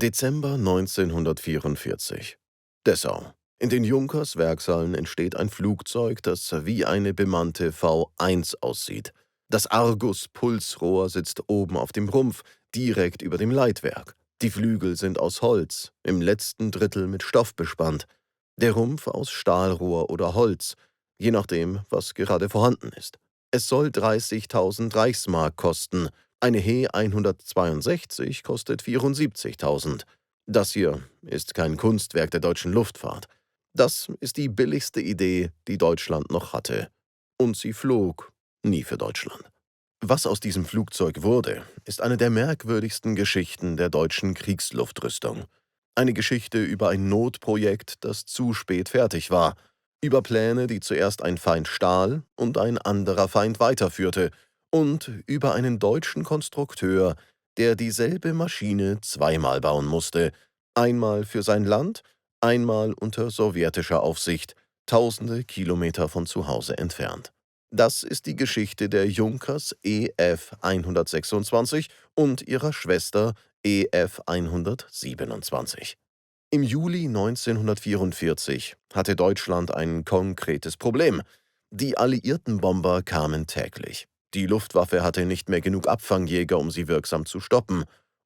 Dezember 1944. Dessau. In den Junkers-Werkshallen entsteht ein Flugzeug, das wie eine bemannte V1 aussieht. Das Argus-Pulsrohr sitzt oben auf dem Rumpf, direkt über dem Leitwerk. Die Flügel sind aus Holz, im letzten Drittel mit Stoff bespannt. Der Rumpf aus Stahlrohr oder Holz, je nachdem, was gerade vorhanden ist. Es soll 30.000 Reichsmark kosten. Eine He 162 kostet 74.000. Das hier ist kein Kunstwerk der deutschen Luftfahrt. Das ist die billigste Idee, die Deutschland noch hatte. Und sie flog nie für Deutschland. Was aus diesem Flugzeug wurde, ist eine der merkwürdigsten Geschichten der deutschen Kriegsluftrüstung. Eine Geschichte über ein Notprojekt, das zu spät fertig war. Über Pläne, die zuerst ein Feind stahl und ein anderer Feind weiterführte. Und über einen deutschen Konstrukteur, der dieselbe Maschine zweimal bauen musste. Einmal für sein Land, einmal unter sowjetischer Aufsicht, tausende Kilometer von zu Hause entfernt. Das ist die Geschichte der Junkers EF 126 und ihrer Schwester EF 127. Im Juli 1944 hatte Deutschland ein konkretes Problem. Die alliierten Bomber kamen täglich. Die Luftwaffe hatte nicht mehr genug Abfangjäger, um sie wirksam zu stoppen.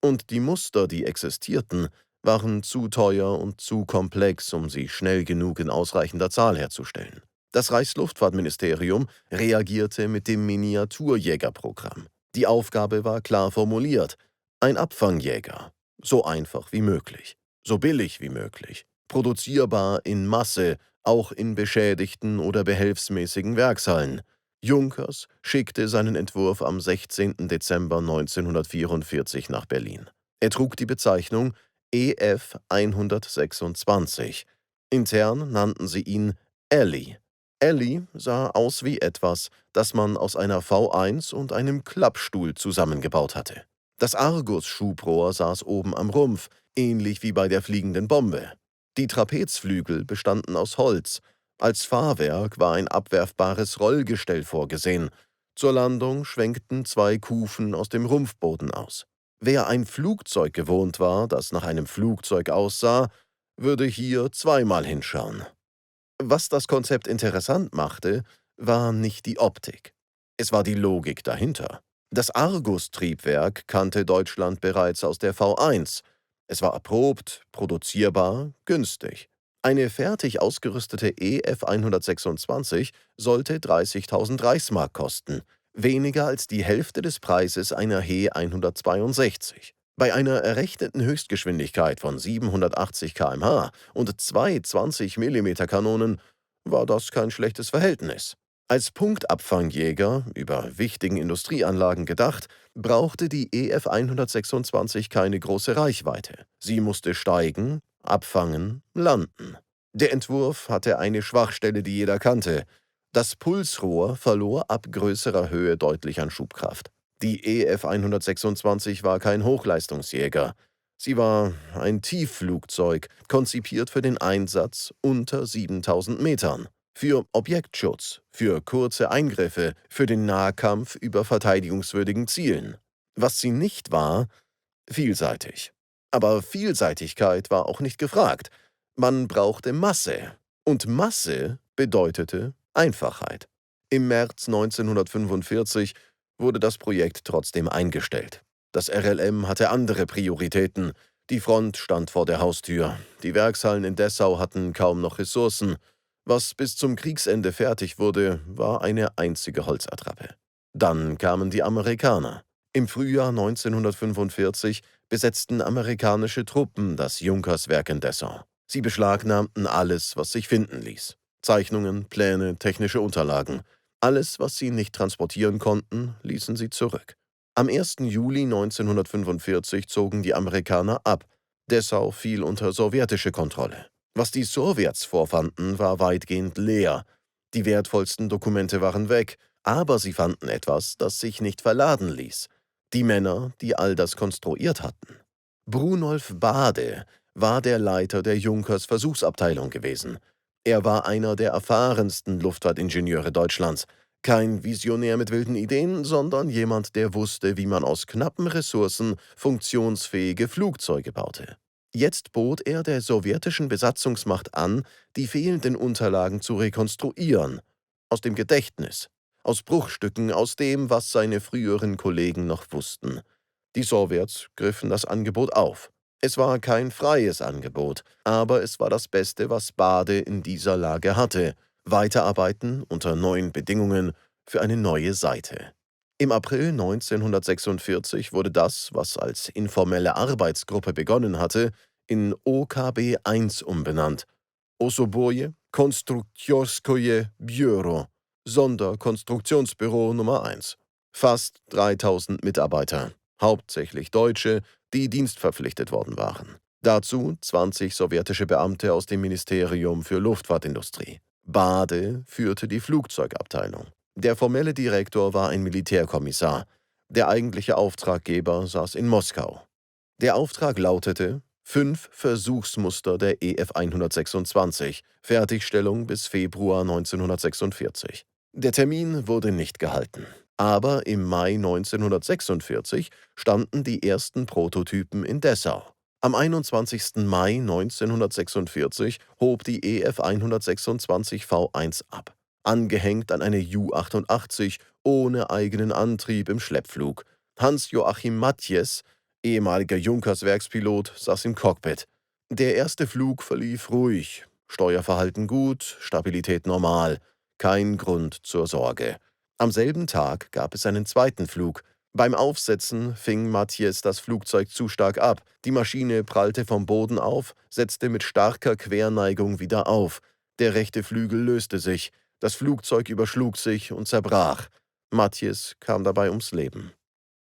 Und die Muster, die existierten, waren zu teuer und zu komplex, um sie schnell genug in ausreichender Zahl herzustellen. Das Reichsluftfahrtministerium reagierte mit dem Miniaturjägerprogramm. Die Aufgabe war klar formuliert: ein Abfangjäger. So einfach wie möglich. So billig wie möglich. Produzierbar in Masse, auch in beschädigten oder behelfsmäßigen Werkshallen. Junkers schickte seinen Entwurf am 16. Dezember 1944 nach Berlin. Er trug die Bezeichnung EF 126. Intern nannten sie ihn Elli. Elli sah aus wie etwas, das man aus einer V1 und einem Klappstuhl zusammengebaut hatte. Das Argus-Schubrohr saß oben am Rumpf, ähnlich wie bei der fliegenden Bombe. Die Trapezflügel bestanden aus Holz. Als Fahrwerk war ein abwerfbares Rollgestell vorgesehen. Zur Landung schwenkten zwei Kufen aus dem Rumpfboden aus. Wer ein Flugzeug gewohnt war, das nach einem Flugzeug aussah, würde hier zweimal hinschauen. Was das Konzept interessant machte, war nicht die Optik. Es war die Logik dahinter. Das Argus-Triebwerk kannte Deutschland bereits aus der V1. Es war erprobt, produzierbar, günstig. Eine fertig ausgerüstete EF 126 sollte 30.000 Reichsmark kosten, weniger als die Hälfte des Preises einer He 162. Bei einer errechneten Höchstgeschwindigkeit von 780 km/h und zwei 20-mm-Kanonen war das kein schlechtes Verhältnis. Als Punktabfangjäger, über wichtigen Industrieanlagen gedacht, brauchte die EF 126 keine große Reichweite. Sie musste steigen, abfangen, landen. Der Entwurf hatte eine Schwachstelle, die jeder kannte. Das Pulsrohr verlor ab größerer Höhe deutlich an Schubkraft. Die EF 126 war kein Hochleistungsjäger. Sie war ein Tiefflugzeug, konzipiert für den Einsatz unter 7.000 Metern. Für Objektschutz, für kurze Eingriffe, für den Nahkampf über verteidigungswürdigen Zielen. Was sie nicht war: vielseitig. Aber Vielseitigkeit war auch nicht gefragt. Man brauchte Masse. Und Masse bedeutete Einfachheit. Im März 1945 wurde das Projekt trotzdem eingestellt. Das RLM hatte andere Prioritäten. Die Front stand vor der Haustür. Die Werkshallen in Dessau hatten kaum noch Ressourcen. Was bis zum Kriegsende fertig wurde, war eine einzige Holzattrappe. Dann kamen die Amerikaner. Im Frühjahr 1945 besetzten amerikanische Truppen das Junkerswerk in Dessau. Sie beschlagnahmten alles, was sich finden ließ. Zeichnungen, Pläne, technische Unterlagen. Alles, was sie nicht transportieren konnten, ließen sie zurück. Am 1. Juli 1945 zogen die Amerikaner ab. Dessau fiel unter sowjetische Kontrolle. Was die Sowjets vorfanden, war weitgehend leer. Die wertvollsten Dokumente waren weg, aber sie fanden etwas, das sich nicht verladen ließ: die Männer, die all das konstruiert hatten. Brunolf Bade war der Leiter der Junkers Versuchsabteilung gewesen. Er war einer der erfahrensten Luftfahrtingenieure Deutschlands. Kein Visionär mit wilden Ideen, sondern jemand, der wusste, wie man aus knappen Ressourcen funktionsfähige Flugzeuge baute. Jetzt bot er der sowjetischen Besatzungsmacht an, die fehlenden Unterlagen zu rekonstruieren. Aus dem Gedächtnis. Aus Bruchstücken, aus dem, was seine früheren Kollegen noch wussten. Die Sowjets griffen das Angebot auf. Es war kein freies Angebot, aber es war das Beste, was Bade in dieser Lage hatte. Weiterarbeiten unter neuen Bedingungen für eine neue Seite. Im April 1946 wurde das, was als informelle Arbeitsgruppe begonnen hatte, in OKB-1 umbenannt. Osoboje Konstruktorskoje Bjuro, Sonderkonstruktionsbüro Nummer 1. Fast 3000 Mitarbeiter, hauptsächlich Deutsche, die dienstverpflichtet worden waren. Dazu 20 sowjetische Beamte aus dem Ministerium für Luftfahrtindustrie. Bade führte die Flugzeugabteilung. Der formelle Direktor war ein Militärkommissar. Der eigentliche Auftraggeber saß in Moskau. Der Auftrag lautete: 5 Versuchsmuster der EF 126, Fertigstellung bis Februar 1946. Der Termin wurde nicht gehalten. Aber im Mai 1946 standen die ersten Prototypen in Dessau. Am 21. Mai 1946 hob die EF 126 V1 ab, angehängt an eine Ju-88 ohne eigenen Antrieb im Schleppflug. Hans-Joachim Matjes, ehemaliger Junkers-Werkspilot, saß im Cockpit. Der erste Flug verlief ruhig, Steuerverhalten gut, Stabilität normal, kein Grund zur Sorge. Am selben Tag gab es einen zweiten Flug. Beim Aufsetzen fing Matjes das Flugzeug zu stark ab. Die Maschine prallte vom Boden auf, setzte mit starker Querneigung wieder auf. Der rechte Flügel löste sich. Das Flugzeug überschlug sich und zerbrach. Matjes kam dabei ums Leben.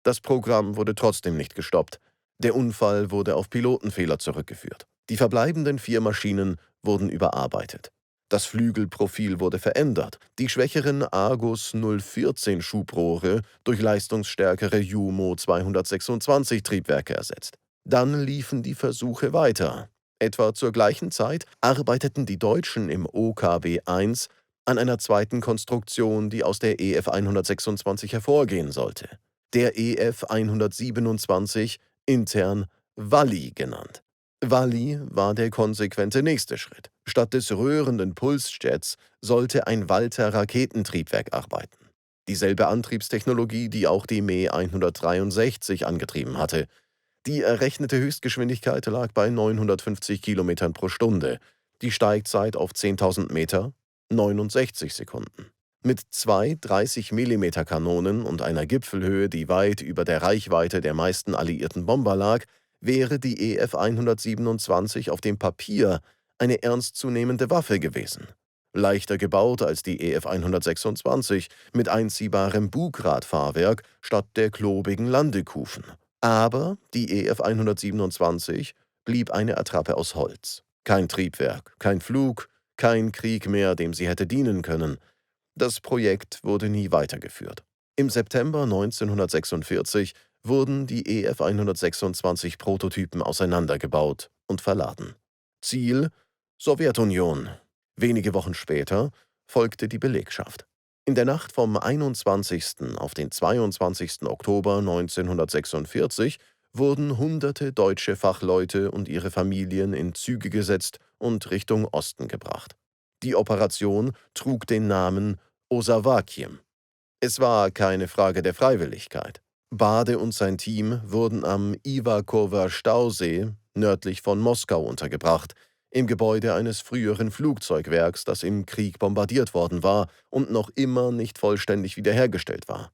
Das Programm wurde trotzdem nicht gestoppt. Der Unfall wurde auf Pilotenfehler zurückgeführt. Die verbleibenden 4 Maschinen wurden überarbeitet. Das Flügelprofil wurde verändert, die schwächeren Argus 014 Schubrohre durch leistungsstärkere Jumo 226 Triebwerke ersetzt. Dann liefen die Versuche weiter. Etwa zur gleichen Zeit arbeiteten die Deutschen im OKB-1 an einer zweiten Konstruktion, die aus der EF 126 hervorgehen sollte. Der EF 127, intern Walli genannt. Walli war der konsequente nächste Schritt. Statt des röhrenden Pulsjets sollte ein Walter-Raketentriebwerk arbeiten. Dieselbe Antriebstechnologie, die auch die Me 163 angetrieben hatte. Die errechnete Höchstgeschwindigkeit lag bei 950 Kilometern pro Stunde. Die Steigzeit auf 10.000 Meter 69 Sekunden. Mit 2 30-mm-Kanonen und einer Gipfelhöhe, die weit über der Reichweite der meisten alliierten Bomber lag, wäre die EF 127 auf dem Papier eine ernstzunehmende Waffe gewesen. Leichter gebaut als die EF 126 mit einziehbarem Bugradfahrwerk statt der klobigen Landekufen. Aber die EF 127 blieb eine Attrappe aus Holz. Kein Triebwerk, kein Flug, kein Krieg mehr, dem sie hätte dienen können. Das Projekt wurde nie weitergeführt. Im September 1946 wurden die EF 126 Prototypen auseinandergebaut und verladen. Ziel: Sowjetunion. Wenige Wochen später folgte die Belegschaft. In der Nacht vom 21. auf den 22. Oktober 1946 wurden hunderte deutsche Fachleute und ihre Familien in Züge gesetzt und Richtung Osten gebracht. Die Operation trug den Namen Osawakiem. Es war keine Frage der Freiwilligkeit. Bade und sein Team wurden am Iwakower Stausee nördlich von Moskau untergebracht, im Gebäude eines früheren Flugzeugwerks, das im Krieg bombardiert worden war und noch immer nicht vollständig wiederhergestellt war.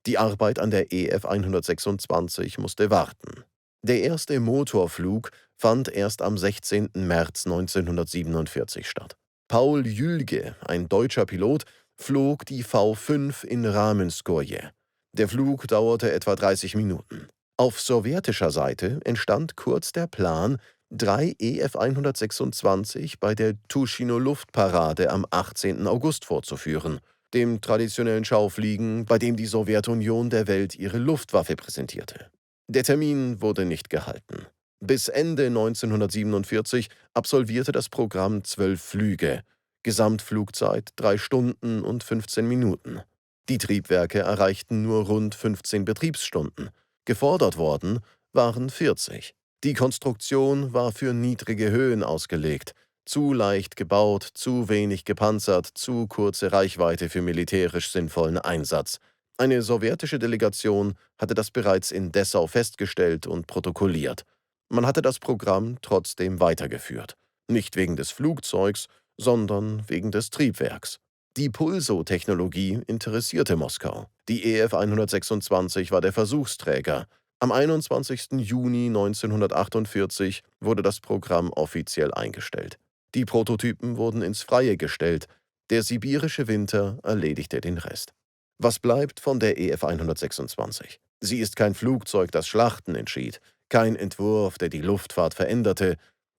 Die Arbeit an der EF 126 musste warten. Der erste Motorflug fand erst am 16. März 1947 statt. Paul Jülge, ein deutscher Pilot, flog die V5 in Ramenskoje. Der Flug dauerte etwa 30 Minuten. Auf sowjetischer Seite entstand kurz der Plan, 3 EF 126 bei der Tuschino-Luftparade am 18. August vorzuführen, dem traditionellen Schaufliegen, bei dem die Sowjetunion der Welt ihre Luftwaffe präsentierte. Der Termin wurde nicht gehalten. Bis Ende 1947 absolvierte das Programm 12 Flüge, Gesamtflugzeit 3 Stunden und 15 Minuten. Die Triebwerke erreichten nur rund 15 Betriebsstunden. Gefordert worden waren 40. Die Konstruktion war für niedrige Höhen ausgelegt. Zu leicht gebaut, zu wenig gepanzert, zu kurze Reichweite für militärisch sinnvollen Einsatz. Eine sowjetische Delegation hatte das bereits in Dessau festgestellt und protokolliert. Man hatte das Programm trotzdem weitergeführt. Nicht wegen des Flugzeugs, sondern wegen des Triebwerks. Die Pulso-Technologie interessierte Moskau. Die EF 126 war der Versuchsträger. Am 21. Juni 1948 wurde das Programm offiziell eingestellt. Die Prototypen wurden ins Freie gestellt. Der sibirische Winter erledigte den Rest. Was bleibt von der EF 126? Sie ist kein Flugzeug, das Schlachten entschied, kein Entwurf, der die Luftfahrt veränderte.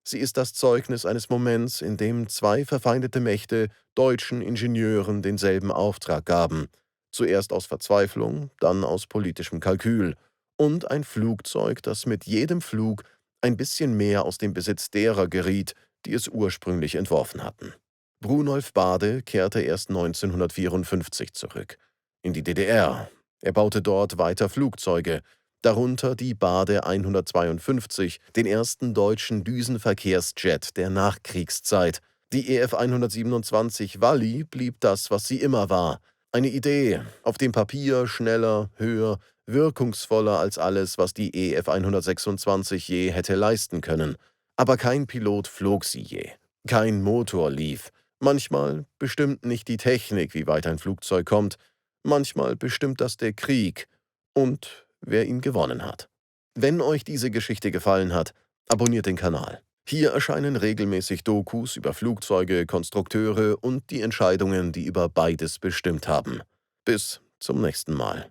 Sie ist das Zeugnis eines Moments, in dem zwei verfeindete Mächte deutschen Ingenieuren denselben Auftrag gaben. Zuerst aus Verzweiflung, dann aus politischem Kalkül. Und ein Flugzeug, das mit jedem Flug ein bisschen mehr aus dem Besitz derer geriet, die es ursprünglich entworfen hatten. Brunolf Bade kehrte erst 1954 zurück. In die DDR. Er baute dort weiter Flugzeuge, darunter die Bade 152, den ersten deutschen Düsenverkehrsjet der Nachkriegszeit. Die EF 127 Walli blieb das, was sie immer war. Eine Idee, auf dem Papier schneller, höher, wirkungsvoller als alles, was die EF 126 je hätte leisten können. Aber kein Pilot flog sie je. Kein Motor lief. Manchmal bestimmt nicht die Technik, wie weit ein Flugzeug kommt. Manchmal bestimmt das der Krieg und wer ihn gewonnen hat. Wenn euch diese Geschichte gefallen hat, abonniert den Kanal. Hier erscheinen regelmäßig Dokus über Flugzeuge, Konstrukteure und die Entscheidungen, die über beides bestimmt haben. Bis zum nächsten Mal.